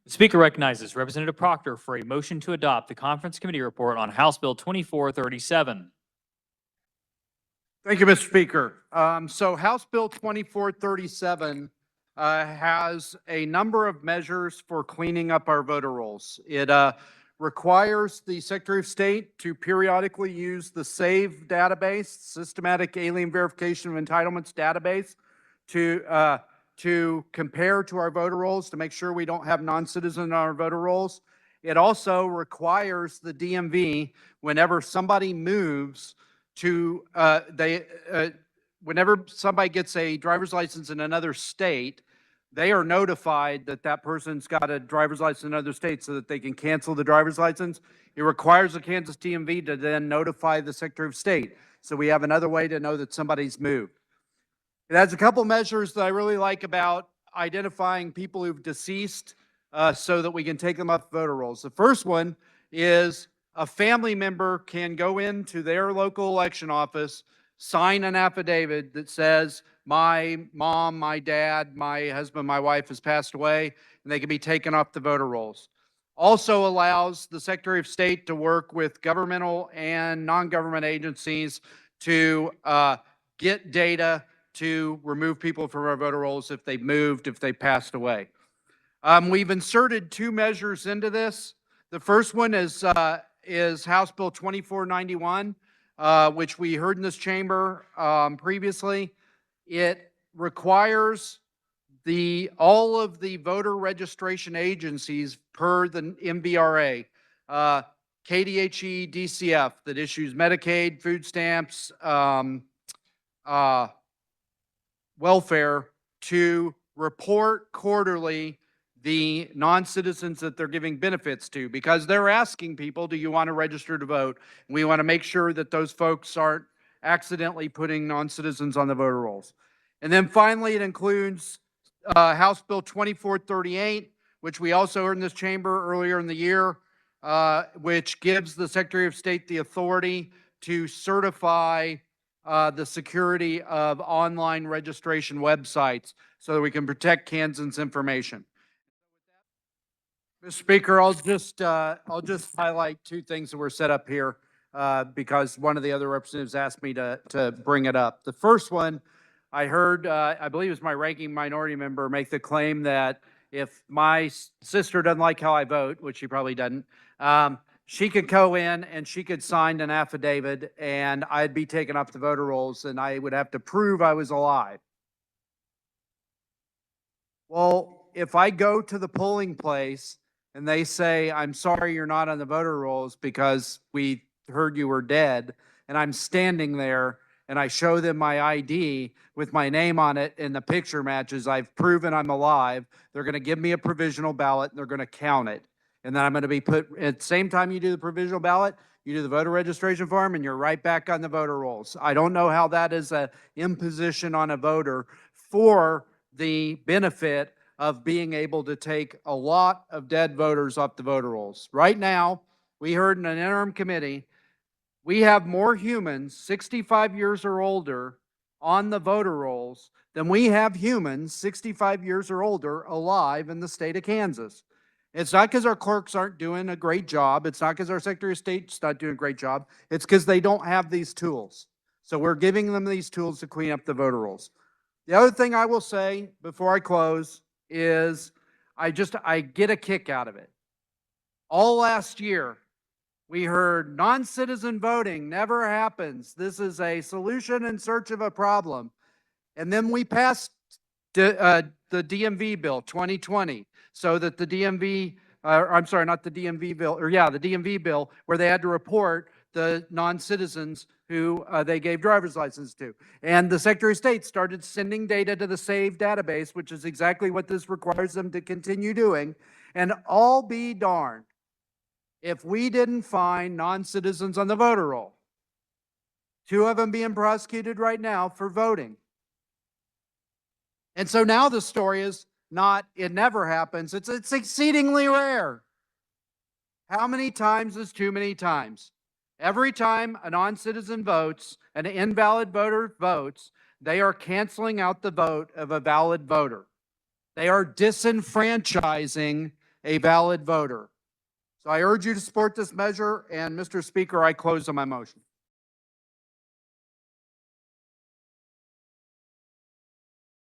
The Speaker recognizes Representative Proctor for a motion to adopt the Conference Committee report on House Bill 2437. Thank you, Mr. Speaker. So House Bill 2437 has a number of measures for cleaning up our voter rolls. It requires the Secretary of State to periodically use the SAVE database, Systematic Alien Verification of Entitlements database, to compare to our voter rolls to make sure we don't have non-citizens on our voter rolls. It also requires the DMV, whenever somebody moves, whenever somebody gets a driver's license in another state, they are notified that that person's got a driver's license in another state so that they can cancel the driver's license. It requires the Kansas DMV to then notify the Secretary of State. So we have another way to know that somebody's moved. It has a couple measures that I really like about identifying people who've deceased so that we can take them off voter rolls. The first one is a family member can go into their local election office, sign an affidavit that says, my mom, my dad, my husband, my wife has passed away, and they can be taken off the voter rolls. Also allows the Secretary of State to work with governmental and non-government agencies to get data to remove people from our voter rolls if they've moved, if they passed away. We've inserted two measures into this. The first one is House Bill 2491, which we heard in this chamber previously. It requires all of the voter registration agencies per the MVRA, KDHE, DCF, that issues Medicaid, food stamps, welfare, to report quarterly the non-citizens that they're giving benefits to, because they're asking people, do you want to register to vote? And we want to make sure that those folks aren't accidentally putting non-citizens on the voter rolls. And then finally, it includes House Bill 2438, which we also heard in this chamber earlier in the year, which gives the Secretary of State the authority to certify the security of online registration websites so that we can protect Kansans' information. Mr. Speaker, I'll just highlight two things that were set up here because one of the other representatives asked me to bring it up. The first one, I heard, I believe it was my ranking minority member, make the claim that if my sister doesn't like how I vote, which she probably doesn't, she could go in and she could sign an affidavit and I'd be taken off the voter rolls and I would have to prove I was alive. Well, if I go to the polling place and they say, I'm sorry you're not on the voter rolls because we heard you were dead, and I'm standing there and I show them my ID with my name on it and the picture matches, I've proven I'm alive, they're going to give me a provisional ballot and they're going to count it. And then I'm going to be put, at the same time you do the provisional ballot, you do the voter registration form, and you're right back on the voter rolls. I don't know how that is an imposition on a voter for the benefit of being able to take a lot of dead voters off the voter rolls. Right now, we heard in an interim committee, we have more humans 65 years or older on the voter rolls than we have humans 65 years or older alive in the state of Kansas. It's not because our clerks aren't doing a great job. It's not because our Secretary of State's not doing a great job. It's because they don't have these tools. So we're giving them these tools to clean up the voter rolls. The other thing I will say before I close is I get a kick out of it. All last year, we heard non-citizen voting never happens. This is a solution in search of a problem. And then we passed the DMV bill 2020 so that the DMV, I'm sorry, not the DMV bill, or yeah, the DMV bill, where they had to report the non-citizens who they gave driver's license to. And the Secretary of State started sending data to the SAVE database, which is exactly what this requires them to continue doing. And I'll be darned if we didn't find non-citizens on the voter roll. 2 of them being prosecuted right now for voting. And so now the story is not, it never happens. It's exceedingly rare. How many times is too many times? Every time a non-citizen votes, an invalid voter votes, they are canceling out the vote of a valid voter. They are disenfranchising a valid voter. So I urge you to support this measure, and Mr. Speaker, I close on my motion.